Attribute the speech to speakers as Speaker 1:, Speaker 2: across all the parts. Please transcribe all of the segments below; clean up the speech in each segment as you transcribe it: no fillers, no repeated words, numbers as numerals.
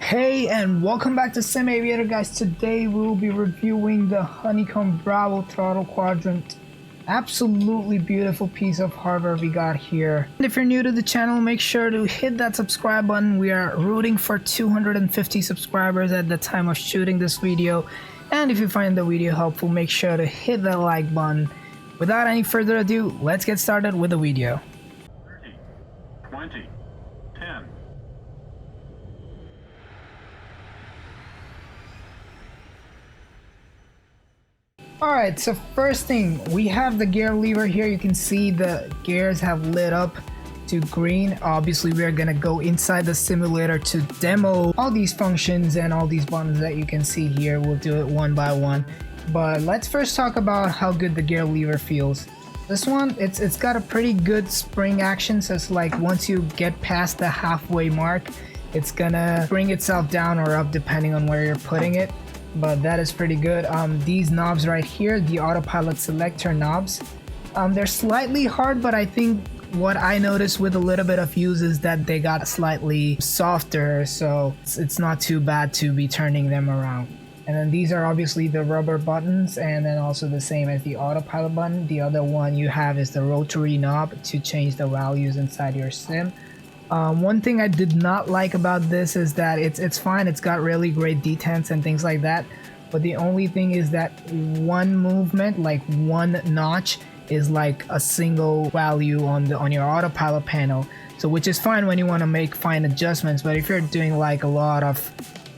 Speaker 1: Hey, and welcome back to Sim Aviator, guys. Today we will be reviewing the Honeycomb Bravo Throttle Quadrant. Absolutely beautiful piece of hardware we got here. And if you're new to the channel, make sure to hit that subscribe button. We are rooting for 250 subscribers at the time of shooting this video. And if you find the video helpful, make sure to hit that like button. Without any further ado, let's get started with the video.
Speaker 2: 30, 20, 10.
Speaker 1: Alright, so first thing, we have the gear lever here. You can see the gears have lit up to green. Obviously, we are gonna go inside the simulator to demo all these functions and all these buttons that you can see here. We'll do it one by one. But let's first talk about how good the gear lever feels. This one, it's got a pretty good spring action, so it's like once you get past the halfway mark, it's gonna bring itself down or up depending on where you're putting it. But that is pretty good. These knobs right here, the Autopilot Selector knobs, they're slightly hard, but I think what I noticed with a little bit of use is that they got slightly softer, so it's not too bad to be turning them around. And then these are obviously the rubber buttons, and then also the same as the Autopilot button. The other one you have is the rotary knob to change the values inside your sim. One thing I did not like about this is that it's fine, it's got really great detents and things like that, but the only thing is that one movement, like one notch, is like a single value on your Autopilot panel, so which is fine when you want to make fine adjustments, but if you're doing like a lot of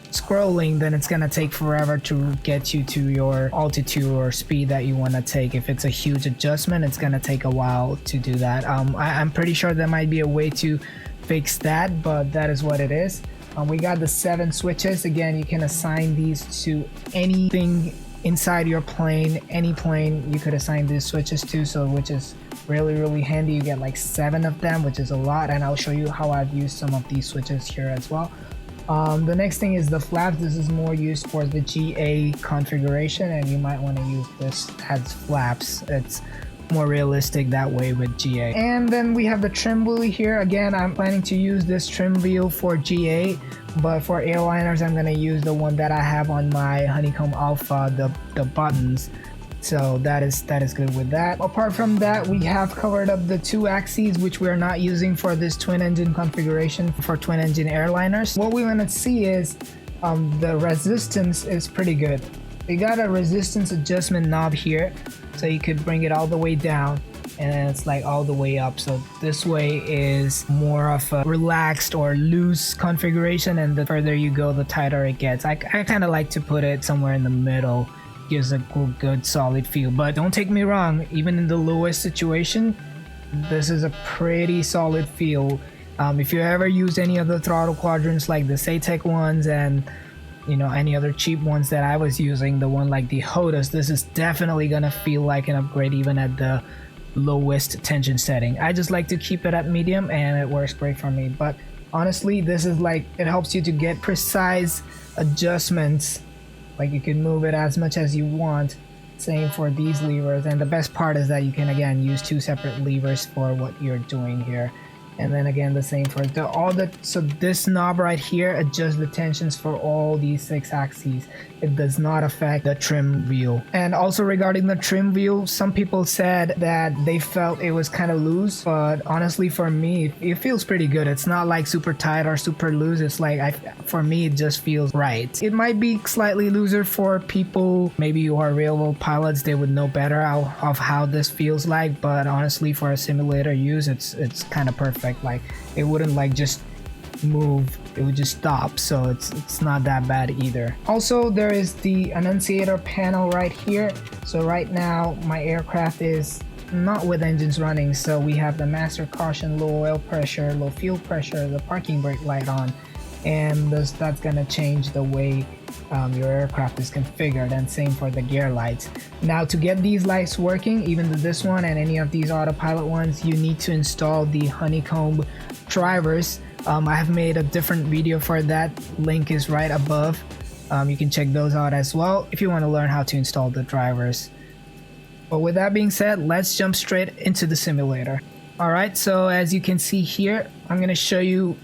Speaker 1: scrolling, then it's gonna take forever to get you to your altitude or speed that you want to take. If it's a huge adjustment, it's gonna take a while to do that. I'm pretty sure there might be a way to fix that, but that is what it is. We got the 7 switches. Again, you can assign these to anything inside your plane. Any plane you could assign these switches to, so which is really handy. You get like 7 of them, which is a lot, and I'll show you how I've used some of these switches here as well. The next thing is the flaps. This is more used for the GA configuration, and you might want to use this as flaps. It's more realistic that way with GA. And then we have the trim wheel here. Again, I'm planning to use this trim wheel for GA, but for airliners I'm going to use the one that I have on my Honeycomb Alpha, the buttons. So that is good with that. Apart from that, we have covered up the 2 axes, which we're not using for this twin engine configuration for twin engine airliners. What we want to see is the resistance is pretty good. We got a resistance adjustment knob here, so you could bring it all the way down, and then it's like all the way up. So this way is more of a relaxed or loose configuration, and the further you go, the tighter it gets. I kind of like to put it somewhere in the middle. Gives a good solid feel. But don't take me wrong, even in the lowest situation, this is a pretty solid feel. If you ever use any of the throttle quadrants like the Satec ones, and you know, any other cheap ones that I was using, the one like the HOTAS, this is definitely gonna feel like an upgrade even at the lowest tension setting. I just like to keep it at medium, and it works great for me. But honestly, this is like, it helps you to get precise adjustments. Like you can move it as much as you want. Same for these levers, and the best part is that you can again use 2 separate levers for what you're doing here. And then again, the same for so this knob right here adjusts the tensions for all these 6 axes. It does not affect the trim wheel. And also regarding the trim wheel, some people said that they felt it was kind of loose, but honestly for me, it feels pretty good. It's not like super tight or super loose. It's like, for me, it just feels right. It might be slightly looser for people maybe who are real world pilots. They would know better of how this feels like, but honestly for a simulator use, it's kind of perfect. Like it wouldn't like just move, it would just stop, so it's not that bad either. Also, there is the Annunciator Panel right here. So right now my aircraft is not with engines running, so we have the master caution, low oil pressure, low fuel pressure, the parking brake light on, and that's gonna change the way your aircraft is configured, and same for the gear lights. Now to get these lights working, even this one and any of these Autopilot ones, you need to install the Honeycomb drivers. I have made a different video for that. Link is right above. You can check those out as well if you want to learn how to install the drivers. But with that being said, let's jump straight into the simulator. Alright, so as you can see here, I'm going to show you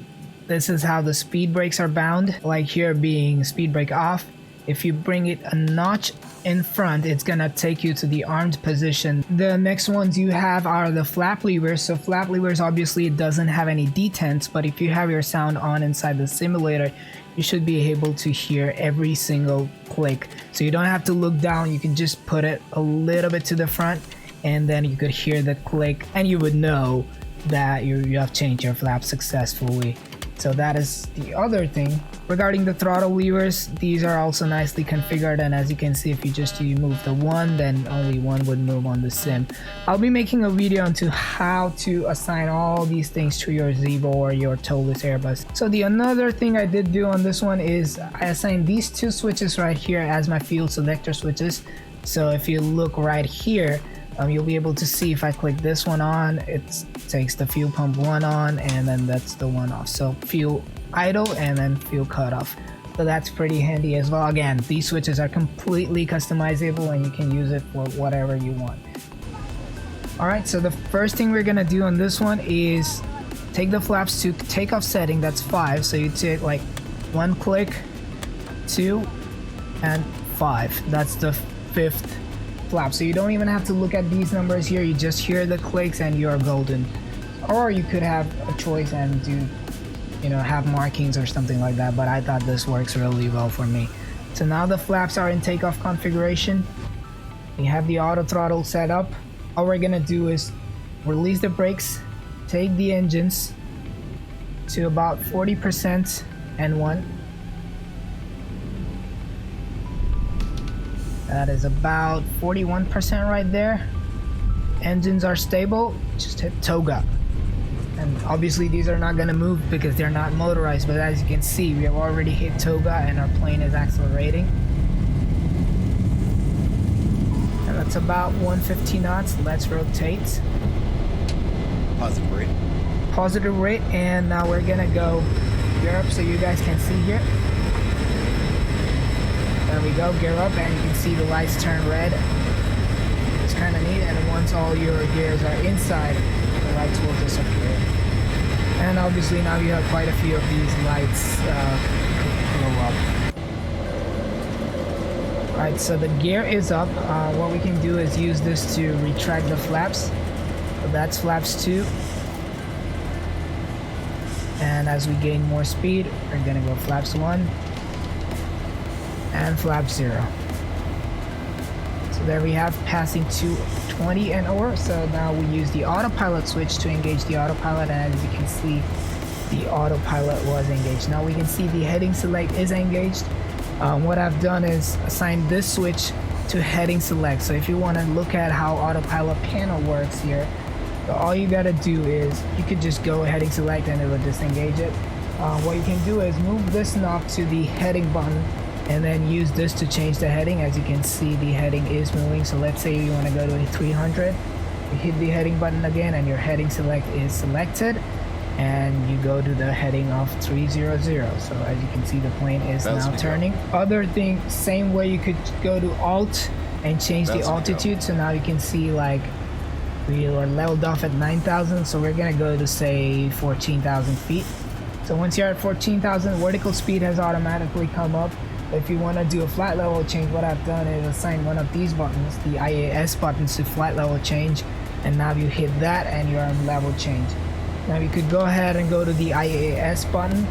Speaker 1: this is how the speed brakes are bound, like here being speed brake off. If you bring it a notch in front, it's gonna take you to the armed position. The next ones you have are the flap levers. So flap levers, obviously it doesn't have any detents, but if you have your sound on inside the simulator, you should be able to hear every single click. So you don't have to look down, you can just put it a little bit to the front and then you could hear the click and you would know that you have changed your flap successfully. So that is the other thing. Regarding the throttle levers, these are also nicely configured, and as you can see, if you move the one, then only one would move on the sim. I'll be making a video onto how to assign all these things to your Zevo or your towless Airbus. So the another thing I did do on this one is I assigned these two switches right here as my fuel selector switches. So if you look right here, you'll be able to see if I click this one on, it takes the fuel pump one on, and then that's the one off. So fuel idle and then fuel cutoff. So that's pretty handy as well. Again, these switches are completely customizable and you can use it for whatever you want. Alright, so the first thing we're gonna do on this one is take the flaps to takeoff setting, that's 5. So you take like 1 click, 2, and 5. That's the 5th flap. So you don't even have to look at these numbers here, you just hear the clicks and you're golden. Or you could have a choice and do, have markings or something like that, but I thought this works really well for me. So now the flaps are in takeoff configuration. We have the auto throttle set up. All we're gonna do is release the brakes, take the engines to about 40% N1. That is about 41% right there. Engines are stable, just hit toga. And obviously these are not gonna move because they're not motorized, but as you can see, we have already hit toga and our plane is accelerating. And that's about 150 knots. Let's rotate.
Speaker 3: Positive rate.
Speaker 1: Positive rate, and now we're gonna go gear up so you guys can see here. There we go, gear up, and you can see the lights turn red. It's kind of neat, and once all your gears are inside, the lights will disappear. And obviously now you have quite a few of these lights glow up. Alright, so the gear is up. What we can do is use this to retract the flaps. So that's flaps 2. And as we gain more speed, we're gonna go flaps 1 and flap 0. So there we have passing to 20 and over. So now we use the autopilot switch to engage the autopilot, and as you can see, the autopilot was engaged. Now we can see the heading select is engaged. What I've done is assign this switch to heading select. So if you want to look at how Autopilot Panel works here, so all you gotta do is you could just go heading select and it will disengage it. What you can do is move this knob to the heading button and then use this to change the heading. As you can see, the heading is moving. So let's say you want to go to 300, you hit the heading button again and your heading select is selected, and you go to the heading of 300. So as you can see, the plane is now turning. Other thing, same way, you could go to Alt and change the altitude. So now you can see like we are leveled off at 9,000, so we're gonna go to say 14,000 feet. So once you're at 14,000, vertical speed has automatically come up. If you want to do a flight level change, what I've done is assign one of these buttons, the IAS buttons, to flight level change, and now you hit that and you're on level change. Now you could go ahead and go to the IAS button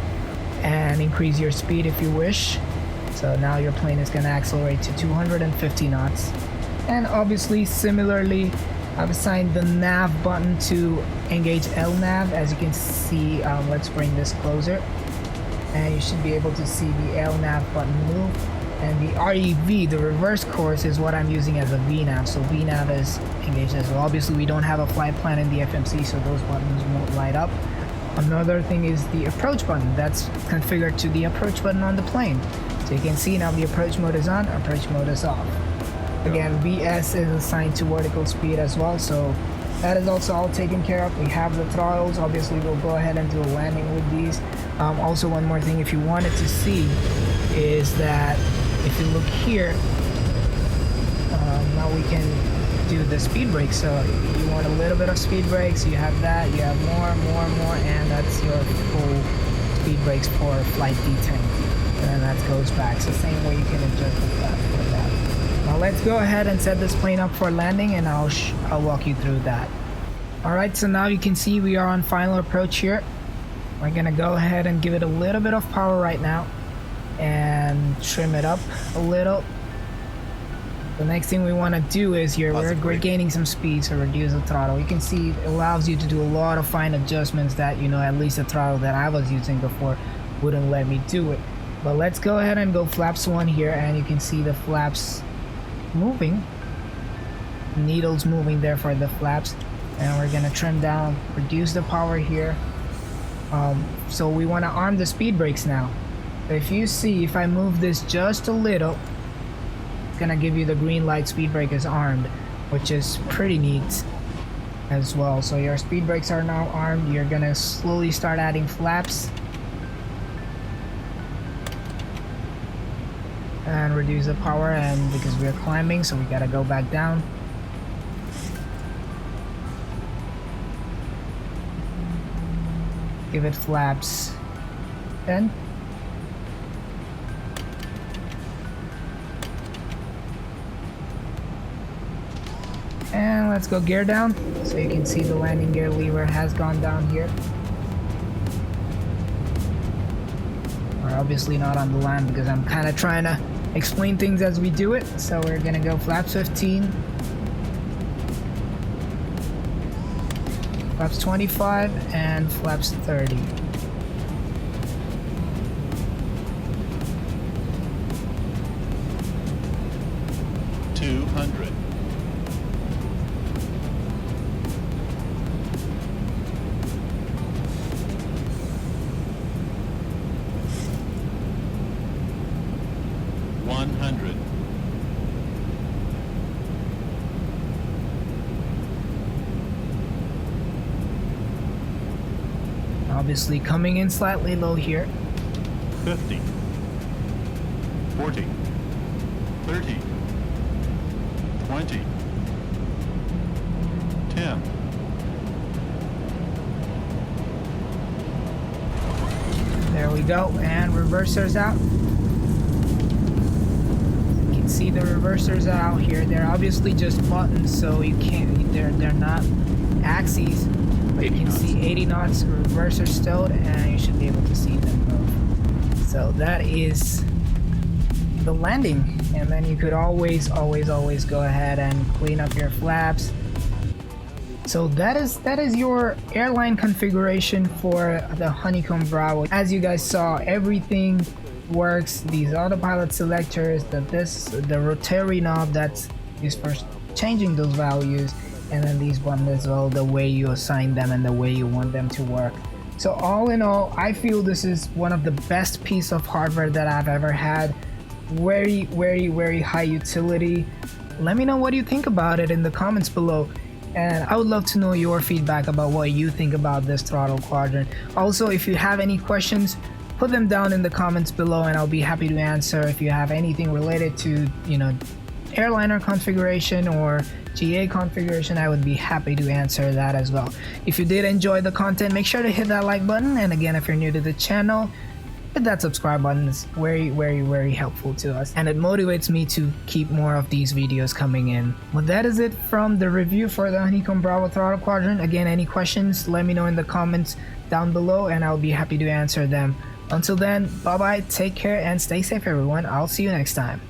Speaker 1: and increase your speed if you wish. So now your plane is going to accelerate to 250 knots. And obviously, similarly, I've assigned the nav button to engage LNAV. As you can see, let's bring this closer. And you should be able to see the LNAV button move. And the REV, the reverse course, is what I'm using as a VNAV. So VNAV is engaged as well. Obviously, we don't have a flight plan in the FMC, so those buttons won't light up. Another thing is the approach button. That's configured to the approach button on the plane. So you can see now the approach mode is on, approach mode is off. Again, VS is assigned to vertical speed as well, so that is also all taken care of. We have the throttles. Obviously, we'll go ahead and do a landing with these. Also, one more thing, if you wanted to see, is that if you look here, now we can do the speed brakes. So you want a little bit of speed brakes, you have that, you have more, and that's your full speed brakes for flight detain, and then that goes back. So same way you can adjust the flaps for that. Now let's go ahead and set this plane up for landing, and I'll walk you through that. Alright, so now you can see we are on final approach here. We're gonna go ahead and give it a little bit of power right now and trim it up a little. The next thing we want to do is here we're gaining some speed, so reduce the throttle. You can see it allows you to do a lot of fine adjustments that, you know, at least the throttle that I was using before wouldn't let me do it. But let's go ahead and go flaps 1 here, and you can see the flaps moving, needles moving there for the flaps. And we're gonna trim down, reduce the power here. So we want to arm the speed brakes now. If you see, if I move this just a little, it's gonna give you the green light speed brake is armed, which is pretty neat as well. So your speed brakes are now armed. You're gonna slowly start adding flaps and reduce the power, and because we're climbing, so we gotta go back down. Give it flaps 10. And let's go gear down, so you can see the landing gear lever has gone down here. We're obviously not on the land because I'm kind of trying to explain things as we do it. So we're gonna go flaps 15, flaps 25, and flaps 30. Obviously coming in slightly low here.
Speaker 2: 50, 40, 30, 20, 10.
Speaker 1: There we go, and reversers out. You can see the reversers are out here. They're obviously just buttons, so you can't. They're not axes. But you can see 80 knots, reverser stowed, and you should be able to see them move. So that is the landing, and then you could always go ahead and clean up your flaps. So that is your airline configuration for the Honeycomb Bravo. As you guys saw, everything works. These autopilot selectors, the rotary knob that's used for changing those values, and then these buttons as well, the way you assign them and the way you want them to work. So all in all, I feel this is one of the best piece of hardware that I've ever had. Very high utility. Let me know what you think about it in the comments below, and I would love to know your feedback about what you think about this throttle quadrant. Also, if you have any questions, put them down in the comments below and I'll be happy to answer. If you have anything related to, you know, airliner configuration or GA configuration, I would be happy to answer that as well. If you did enjoy the content, make sure to hit that like button, and again, if you're new to the channel, hit that subscribe button. It's very helpful to us, and it motivates me to keep more of these videos coming in. Well, that is it from the review for the Honeycomb Bravo Throttle Quadrant. Again, any questions, let me know in the comments down below and I'll be happy to answer them. Until then, bye bye, take care and stay safe everyone. I'll see you next time.